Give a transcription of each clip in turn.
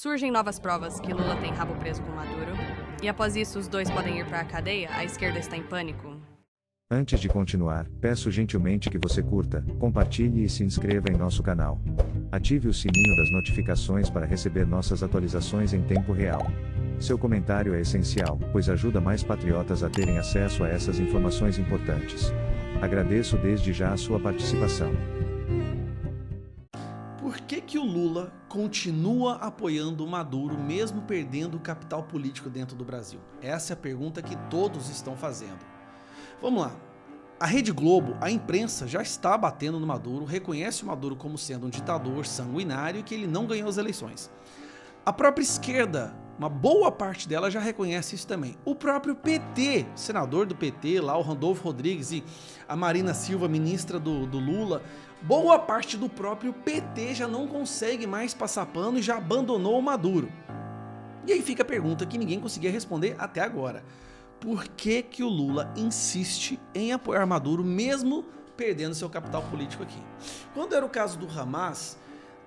Surgem novas provas que Lula tem rabo preso com Maduro, e após isso os dois podem ir para a cadeia, a esquerda está em pânico. Antes de continuar, peço gentilmente que você curta, compartilhe e se inscreva em nosso canal. Ative o sininho das notificações para receber nossas atualizações em tempo real. Seu comentário é essencial, pois ajuda mais patriotas a terem acesso a essas informações importantes. Agradeço desde já a sua participação. Por que o Lula continua apoiando o Maduro mesmo perdendo o capital político dentro do Brasil? Essa é a pergunta que todos estão fazendo. Vamos lá. A Rede Globo, a imprensa, já está batendo no Maduro, reconhece o Maduro como sendo um ditador sanguinário e que ele não ganhou as eleições. A própria esquerda, uma boa parte dela já reconhece isso também. O próprio PT, senador do PT, lá o Randolfo Rodrigues e a Marina Silva, ministra do Lula, boa parte do próprio PT já não consegue mais passar pano e já abandonou o Maduro. E aí fica a pergunta que ninguém conseguia responder até agora. Por que o Lula insiste em apoiar Maduro mesmo perdendo seu capital político aqui? Quando era o caso do Hamas,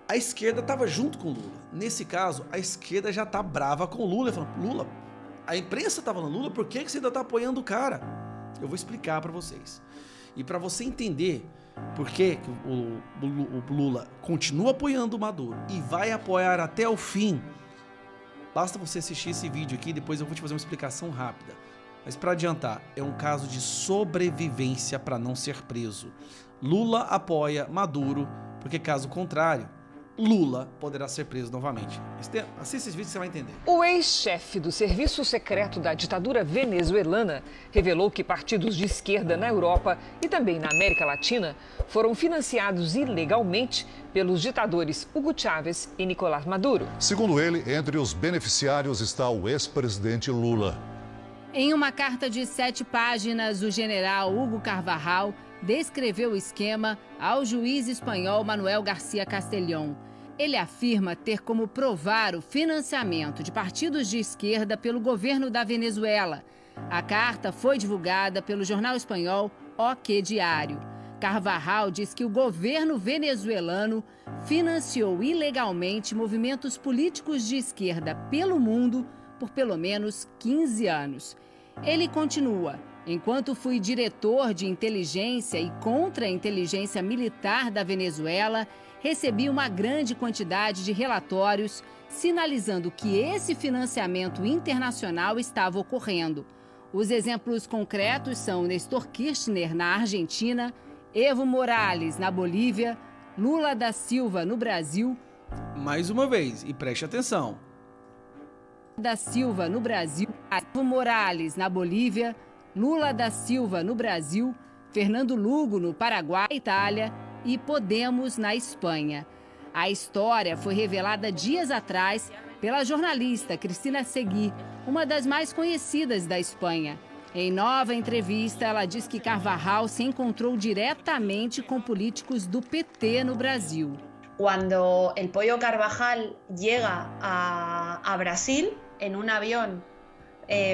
a esquerda estava junto com o Lula. Nesse caso, a esquerda já está brava com o Lula, falando: Lula, a imprensa está falando, Lula, por que você ainda está apoiando o cara? Eu vou explicar para vocês. E para você entender por que o Lula continua apoiando o Maduro e vai apoiar até o fim, basta você assistir esse vídeo aqui, depois eu vou te fazer uma explicação rápida. Mas para adiantar, é um caso de sobrevivência para não ser preso. Lula apoia Maduro, porque caso contrário, Lula poderá ser preso novamente. Assista esse vídeo que você vai entender. O ex-chefe do serviço secreto da ditadura venezuelana revelou que partidos de esquerda na Europa e também na América Latina foram financiados ilegalmente pelos ditadores Hugo Chávez e Nicolás Maduro. Segundo ele, entre os beneficiários está o ex-presidente Lula. Em uma carta de 7 páginas, o general Hugo Carvajal descreveu o esquema ao juiz espanhol Manuel García Castellón. Ele afirma ter como provar o financiamento de partidos de esquerda pelo governo da Venezuela. A carta foi divulgada pelo jornal espanhol O Que Diário. Carvajal diz que o governo venezuelano financiou ilegalmente movimentos políticos de esquerda pelo mundo por pelo menos 15 anos. Ele continua: enquanto fui diretor de inteligência e contra-inteligência militar da Venezuela, recebi uma grande quantidade de relatórios sinalizando que esse financiamento internacional estava ocorrendo. Os exemplos concretos são Néstor Kirchner na Argentina, Evo Morales na Bolívia, Lula da Silva no Brasil. Mais uma vez, e preste atenção. Da Silva no Brasil, Evo Morales na Bolívia, Lula da Silva no Brasil, Fernando Lugo no Paraguai, Itália e Podemos na Espanha. A história foi revelada dias atrás pela jornalista Cristina Seguí, uma das mais conhecidas da Espanha. Em nova entrevista, ela diz que Carvajal se encontrou diretamente com políticos do PT no Brasil. Cuando el Pollo Carvajal llega a Brasil en un avión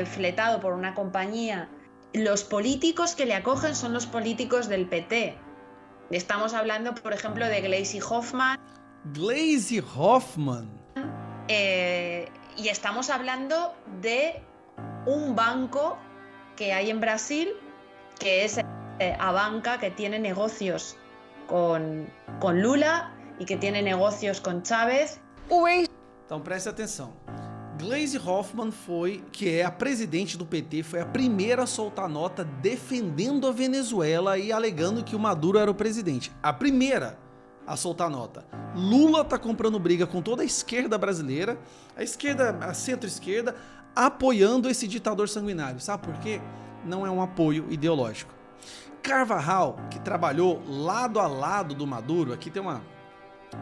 fletado por una compañía, los políticos que le acogen son los políticos del PT. Estamos hablando, por ejemplo, de Gleisi Hoffmann. Gleisi Hoffmann. Y estamos hablando de un banco que hay en Brasil, que es Abanca, que tiene negocios con Lula e que tem negócios com Chávez. Então preste atenção. Gleisi Hoffmann que é a presidente do PT, foi a primeira a soltar nota defendendo a Venezuela e alegando que o Maduro era o presidente. A primeira a soltar nota. Lula tá comprando briga com toda a esquerda brasileira, a centro-esquerda, apoiando esse ditador sanguinário. Sabe por quê? Não é um apoio ideológico. Carvajal, que trabalhou lado a lado do Maduro, aqui tem uma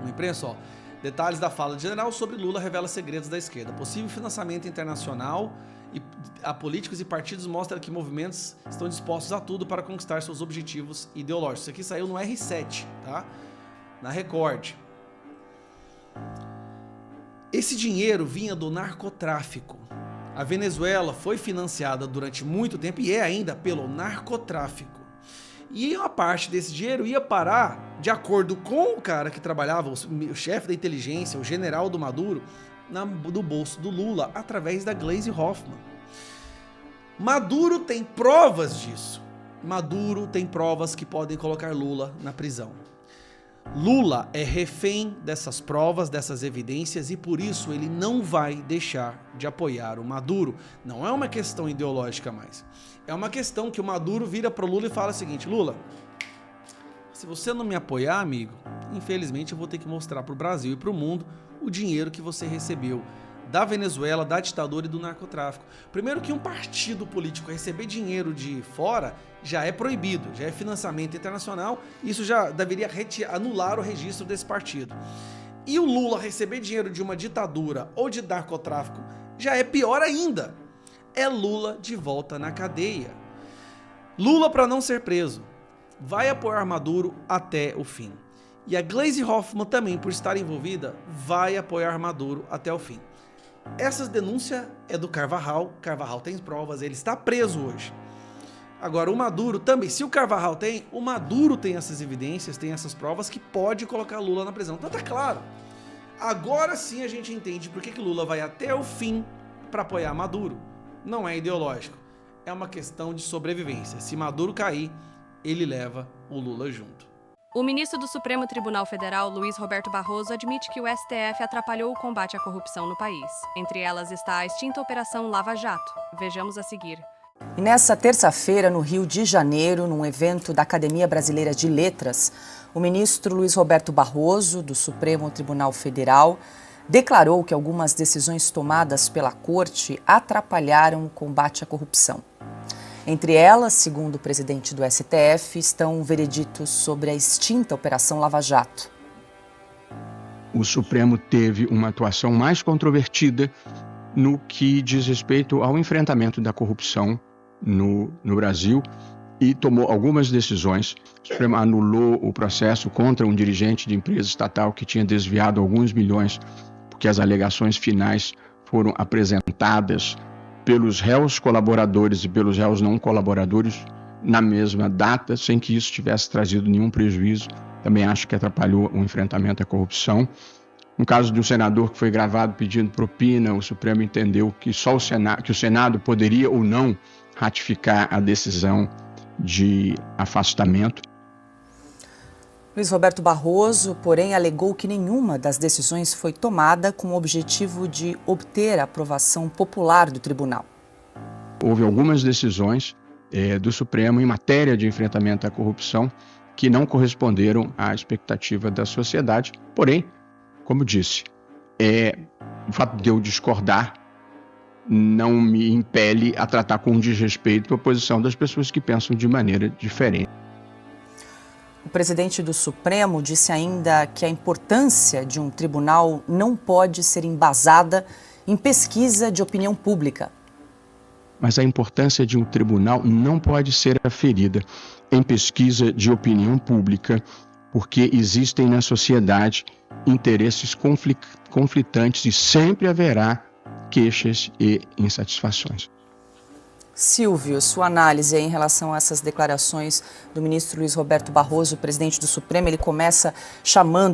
imprensa, ó. Detalhes da fala de general sobre Lula revela segredos da esquerda. Possível financiamento internacional a políticos e partidos mostra que movimentos estão dispostos a tudo para conquistar seus objetivos ideológicos. Isso aqui saiu no R7, tá? Na Record. Esse dinheiro vinha do narcotráfico. A Venezuela foi financiada durante muito tempo e é ainda pelo narcotráfico. E uma parte desse dinheiro ia parar, de acordo com o cara que trabalhava, o chefe da inteligência, o general do Maduro, do bolso do Lula através da Gleisi Hoffmann. Maduro tem provas disso. Maduro tem provas que podem colocar Lula na prisão. Lula é refém dessas provas, dessas evidências, e por isso ele não vai deixar de apoiar o Maduro. Não é uma questão ideológica mais. É uma questão que o Maduro vira pro Lula e fala o seguinte: Lula, se você não me apoiar, amigo, infelizmente eu vou ter que mostrar pro Brasil e pro mundo o dinheiro que você recebeu da Venezuela, da ditadura e do narcotráfico. Primeiro que um partido político receber dinheiro de fora já é proibido, já é financiamento internacional, isso já deveria anular o registro desse partido. E o Lula receber dinheiro de uma ditadura ou de narcotráfico já é pior ainda. É Lula de volta na cadeia. Lula, para não ser preso, vai apoiar Maduro até o fim. E a Gleisi Hoffmann também, por estar envolvida, vai apoiar Maduro até o fim. Essa denúncia é do Carvajal tem provas, ele está preso hoje. Agora, o Maduro também, se o Carvajal tem, o Maduro tem essas evidências, tem essas provas que pode colocar Lula na prisão. Então tá claro. Agora sim a gente entende por que Lula vai até o fim para apoiar Maduro. Não é ideológico, é uma questão de sobrevivência. Se Maduro cair, ele leva o Lula junto. O ministro do Supremo Tribunal Federal, Luiz Roberto Barroso, admite que o STF atrapalhou o combate à corrupção no país. Entre elas está a extinta Operação Lava Jato. Vejamos a seguir. E nessa terça-feira, no Rio de Janeiro, num evento da Academia Brasileira de Letras, o ministro Luiz Roberto Barroso, do Supremo Tribunal Federal, declarou que algumas decisões tomadas pela Corte atrapalharam o combate à corrupção. Entre elas, segundo o presidente do STF, estão vereditos sobre a extinta Operação Lava Jato. O Supremo teve uma atuação mais controvertida no que diz respeito ao enfrentamento da corrupção no Brasil e tomou algumas decisões. O Supremo anulou o processo contra um dirigente de empresa estatal que tinha desviado alguns milhões, porque as alegações finais foram apresentadas pelos réus colaboradores e pelos réus não colaboradores na mesma data, sem que isso tivesse trazido nenhum prejuízo. Também acho que atrapalhou o enfrentamento à corrupção. No caso do senador que foi gravado pedindo propina, o Supremo entendeu que só que o Senado poderia ou não ratificar a decisão de afastamento. Luiz Roberto Barroso, porém, alegou que nenhuma das decisões foi tomada com o objetivo de obter a aprovação popular do tribunal. Houve algumas decisões do Supremo em matéria de enfrentamento à corrupção que não corresponderam à expectativa da sociedade. Porém, como disse, o fato de eu discordar não me impele a tratar com desrespeito a posição das pessoas que pensam de maneira diferente. O presidente do Supremo disse ainda que a importância de um tribunal não pode ser embasada em pesquisa de opinião pública. Mas a importância de um tribunal não pode ser aferida em pesquisa de opinião pública, porque existem na sociedade interesses conflitantes e sempre haverá queixas e insatisfações. Silvio, sua análise em relação a essas declarações do ministro Luiz Roberto Barroso, presidente do Supremo. Ele começa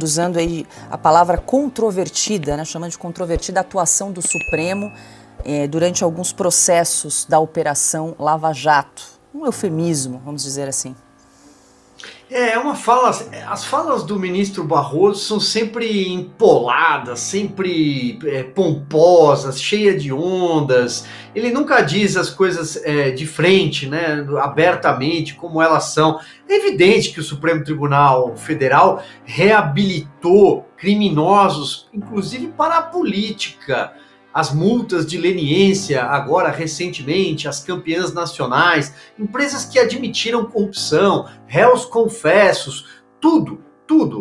usando aí a palavra controvertida, né? Chamando de controvertida a atuação do Supremo durante alguns processos da Operação Lava Jato. Um eufemismo, vamos dizer assim. As falas do ministro Barroso são sempre empoladas, sempre pomposas, cheias de ondas. Ele nunca diz as coisas de frente, né, abertamente, como elas são. É evidente que o Supremo Tribunal Federal reabilitou criminosos, inclusive para a política. As multas de leniência, agora recentemente, as campeãs nacionais, empresas que admitiram corrupção, réus confessos, tudo.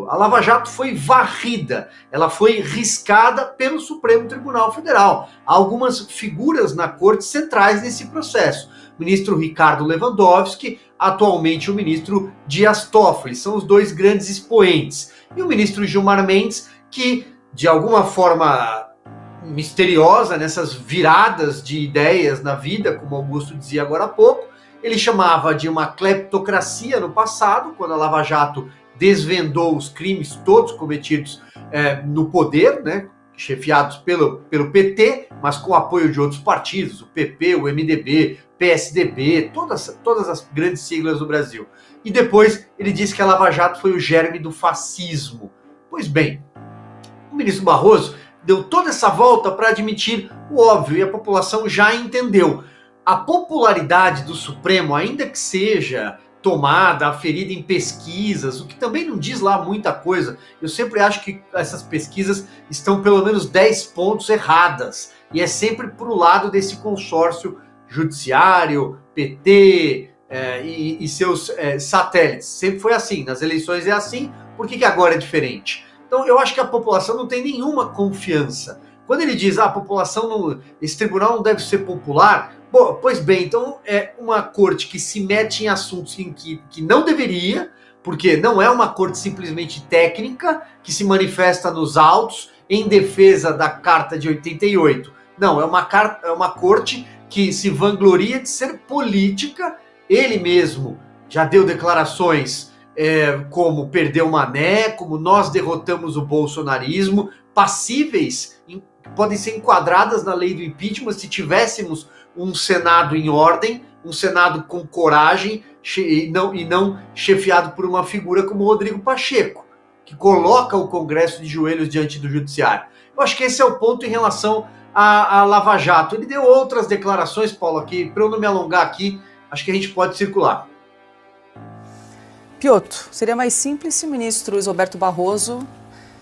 A Lava Jato foi varrida, ela foi riscada pelo Supremo Tribunal Federal. Há algumas figuras na corte centrais nesse processo. O ministro Ricardo Lewandowski, atualmente o ministro Dias Toffoli, são os dois grandes expoentes. E o ministro Gilmar Mendes, que de alguma forma misteriosa, nessas viradas de ideias na vida, como Augusto dizia agora há pouco, ele chamava de uma cleptocracia no passado, quando a Lava Jato desvendou os crimes todos cometidos no poder, né, chefiados pelo PT, mas com o apoio de outros partidos, o PP, o MDB, PSDB, todas as grandes siglas do Brasil. E depois ele disse que a Lava Jato foi o germe do fascismo. Pois bem, o ministro Barroso deu toda essa volta para admitir o óbvio, e a população já entendeu. A popularidade do Supremo, ainda que seja tomada, aferida em pesquisas, o que também não diz lá muita coisa. Eu sempre acho que essas pesquisas estão pelo menos 10 pontos erradas. E é sempre para o lado desse consórcio judiciário, PT e seus satélites. Sempre foi assim, nas eleições é assim, por que agora é diferente? Então eu acho que a população não tem nenhuma confiança. Quando ele diz, a população, esse tribunal não deve ser popular, bom, pois bem, então é uma corte que se mete em assuntos em que não deveria, porque não é uma corte simplesmente técnica, que se manifesta nos autos em defesa da Carta de 88. Não, é uma corte que se vangloria de ser política. Ele mesmo já deu declarações como perdeu o Mané, como nós derrotamos o bolsonarismo, passíveis, podem ser enquadradas na lei do impeachment se tivéssemos um Senado em ordem, um Senado com coragem e não chefiado por uma figura como o Rodrigo Pacheco, que coloca o Congresso de joelhos diante do Judiciário. Eu acho que esse é o ponto em relação à Lava Jato. Ele deu outras declarações, Paulo, aqui, para eu não me alongar aqui, acho que a gente pode circular. Piotr, seria mais simples se o ministro Luiz Roberto Barroso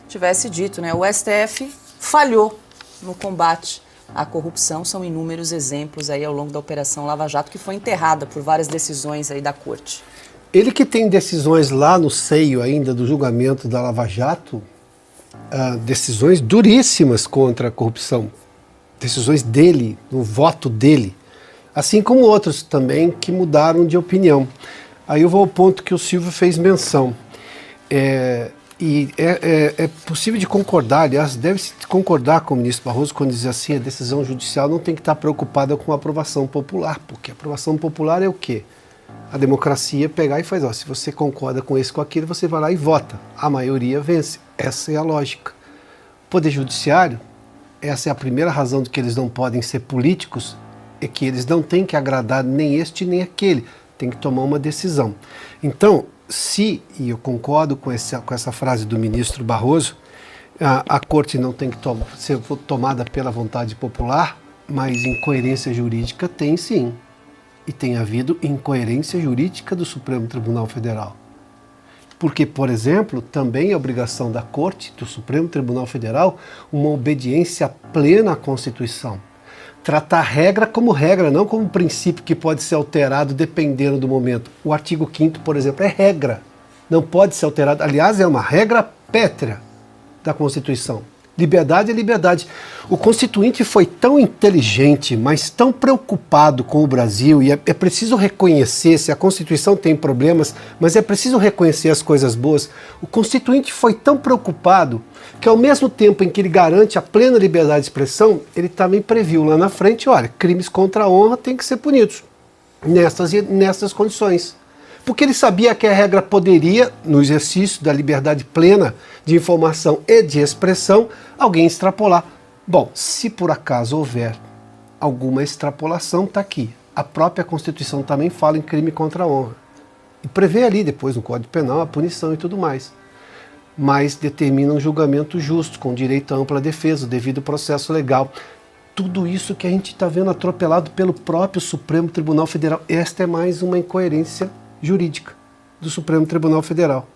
tivesse dito, né? O STF falhou no combate à corrupção. São inúmeros exemplos aí ao longo da Operação Lava Jato, que foi enterrada por várias decisões aí da Corte. Ele que tem decisões lá no seio ainda do julgamento da Lava Jato, decisões duríssimas contra a corrupção, decisões dele, no voto dele, assim como outros também que mudaram de opinião. Aí eu vou ao ponto que o Silvio fez menção. É possível de concordar, aliás, deve-se concordar com o ministro Barroso quando diz assim, a decisão judicial não tem que estar preocupada com a aprovação popular, porque a aprovação popular é o quê? A democracia pegar e faz, se você concorda com isso, com aquilo, você vai lá e vota. A maioria vence. Essa é a lógica. O Poder Judiciário, essa é a primeira razão de que eles não podem ser políticos, é que eles não têm que agradar nem este nem aquele, tem que tomar uma decisão. Então, e eu concordo com essa frase do ministro Barroso, a Corte não tem que ser tomada pela vontade popular, mas incoerência jurídica tem sim. E tem havido incoerência jurídica do Supremo Tribunal Federal. Porque, por exemplo, também é obrigação da Corte, do Supremo Tribunal Federal, uma obediência plena à Constituição. Tratar regra como regra, não como princípio que pode ser alterado dependendo do momento. O artigo 5º, por exemplo, é regra. Não pode ser alterado. Aliás, é uma regra pétrea da Constituição. Liberdade é liberdade. O Constituinte foi tão inteligente, mas tão preocupado com o Brasil, e é preciso reconhecer, se a Constituição tem problemas, mas é preciso reconhecer as coisas boas. O Constituinte foi tão preocupado que ao mesmo tempo em que ele garante a plena liberdade de expressão, ele também previu lá na frente, olha, crimes contra a honra têm que ser punidos nessas condições. Porque ele sabia que a regra poderia, no exercício da liberdade plena de informação e de expressão, alguém extrapolar. Bom, se por acaso houver alguma extrapolação, está aqui. A própria Constituição também fala em crime contra a honra. E prevê ali, depois no Código Penal, a punição e tudo mais. Mas determina um julgamento justo, com direito à ampla defesa, o devido processo legal. Tudo isso que a gente está vendo atropelado pelo próprio Supremo Tribunal Federal. Esta é mais uma incoerência jurídica do Supremo Tribunal Federal.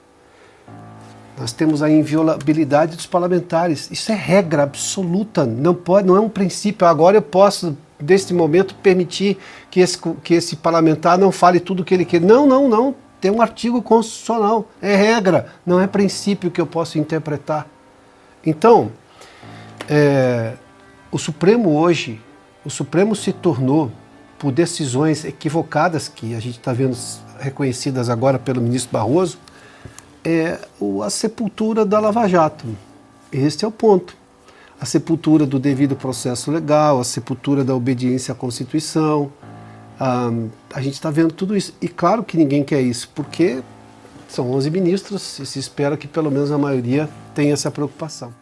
Nós temos a inviolabilidade dos parlamentares. Isso é regra absoluta, não é um princípio. Agora eu posso, neste momento, permitir que esse parlamentar não fale tudo o que ele quer. Não. Tem um artigo constitucional. É regra, não é princípio que eu posso interpretar. Então, o Supremo se tornou, por decisões equivocadas, que a gente está vendo reconhecidas agora pelo ministro Barroso, a sepultura da Lava Jato. Este é o ponto. A sepultura do devido processo legal, a sepultura da obediência à Constituição. A gente está vendo tudo isso. E claro que ninguém quer isso, porque são 11 ministros e se espera que pelo menos a maioria tenha essa preocupação.